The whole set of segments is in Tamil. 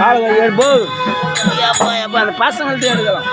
ஆளுங்க எடுப்போ எப்பா எப்பா அந்த பசங்கள்ட்ட எடுக்கலாம்.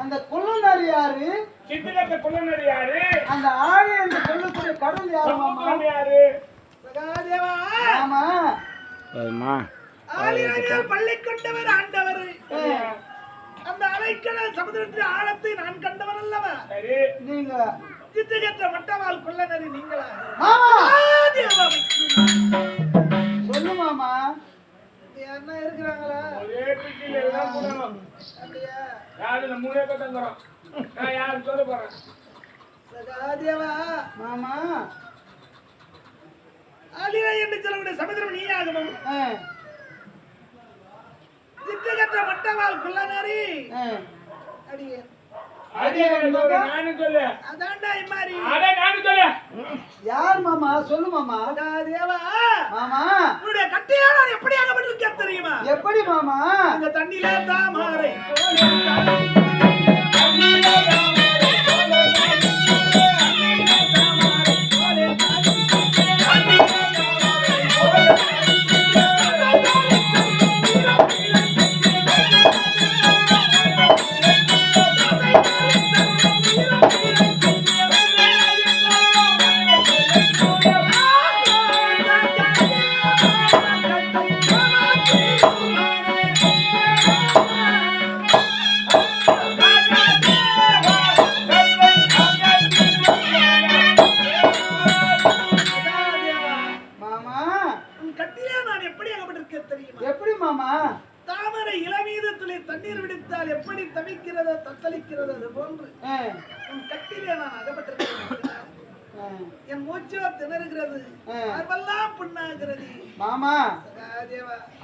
அந்த கொள்ளுநர் யாரு? சித்திரத்த கொள்ளுநர் யாரு? அந்த ஆழி என்று சொல்லக்கூடிய கடல் யாரு மாமா? யாரு? சகாதேவா. ஆமா. ஆமா. ஆலியால் பள்ளி கொண்டவர் ஆண்டவர். அந்த அலைக்கடல் சமுத்திரத்தின் ஆழத்தை நான் கண்டவன் அல்லவா? சரி. நீங்க சித்திரத்த மட்டவால் கொள்ளுநர் நீங்களா? மாமா. தேவா. சொல்லு மாமா. என்ன இருக்குறாங்களா? ஒரே பிட்டில எல்லாம் போடணும். அப்படியே. யாரு நம்ம மூணே கட்டங்கறோம். நான் யார் சொல்ல போறேன்? சகாதேவா. மாமா. ஆலியா என்று சொல்லக்கூடிய சமுத்திரம் நீயாகணும். சித்திரத்த மட்டவால் கொள்ளுநரி. அடியே. யார் மாமா? சொல்லு மாமா. மாமா கட்டியான எப்படி ஆகப்பட்டிருக்க தெரியுமா? எப்படி மாமா? இந்த தண்ணியில தாமரை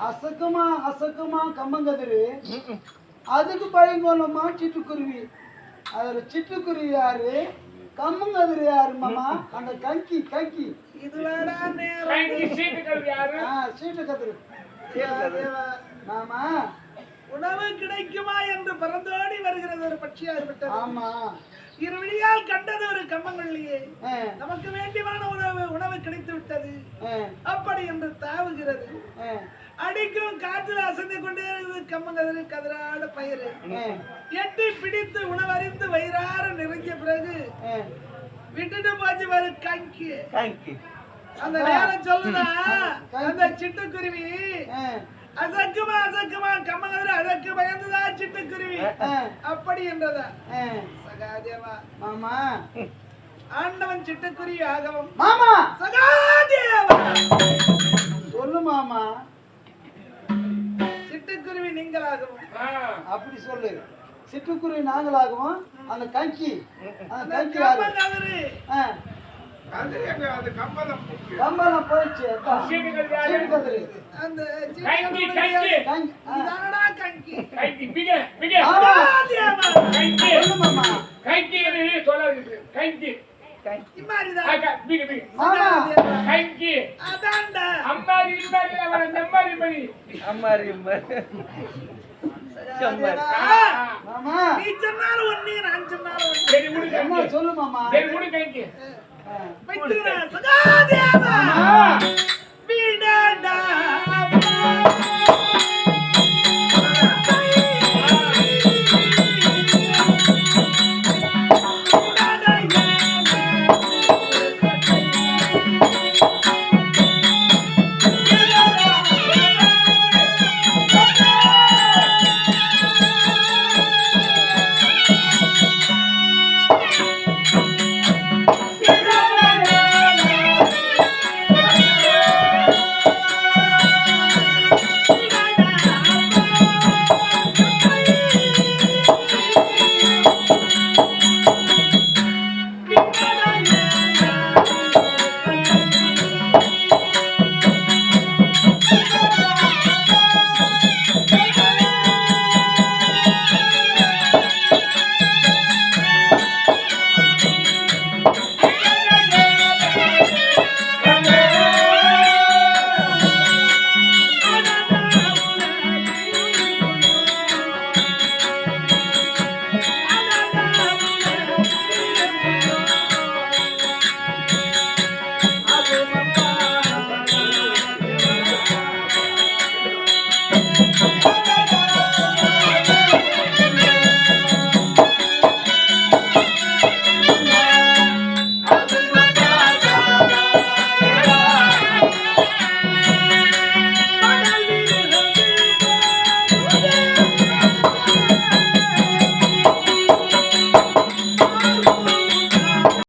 அசக்கமா அசக்கமா கம்மங்கதிரு அதுக்கு பயங்கோலமா சிட்டுக்குருவி. அதுல சிட்டுக்குருவி யாரு? கம்மங்கதிரு யாரு மாமா? அந்த கங்கி கங்கி இதுலடா நேரம் சீட்டு கதிரு மாமா. உணவு கிடைக்குமா என்று பறந்தோடி வருகிறது ஒரு பட்சியாக விட்டது. ஆமா. இருவிழியால் கண்டது ஒரு கம்மங்கள்லையே நமக்கு வேண்டியமான உணவு கிடைத்து விட்டது. அப்படி என்று தாவுகிறது. அடிக்கும் காற்றில் அசைந்து கொண்டே கம்மங்கதிரு கதிராட பயிர் எட்டி பிடித்து உணவறிந்து வயிறார நிறைஞ்ச பிறகு விட்டுட்டு போச்சு வரு கங்கி. அந்த நேரம் சொல்லுதா அந்த சிட்டுக்குருவி அசக்குமா அசக்குமா கம்மங்கதிரு அதற்கு பயந்துதா சிட்டுக்குருவி அப்படி என்றதா. சகாதேவா மாமா ஆண்டவன் சிட்டுக்குருவி ஆகவும் மாமா. சகாதேவா சொல்லு மாமா. சிட்டுக்குருவி நீங்களாகவும் அப்படி சொல்லு. சிட்டுக்குருவி நாங்களாகவும் அந்த கங்கி அந்த கங்கி கம்பளம் போயிடுச்சு. அந்த சம்பார். மாமா நீ சொன்னாலும் ஒண்ணு நான் சொன்னாலும் ஒண்ணு. சரி முடி என்ன கைக்கு. சொல்லு மாமா சரி முடி கைக்கு. வைத்துக்கிறேன். சகாதேவா மாமா விடடா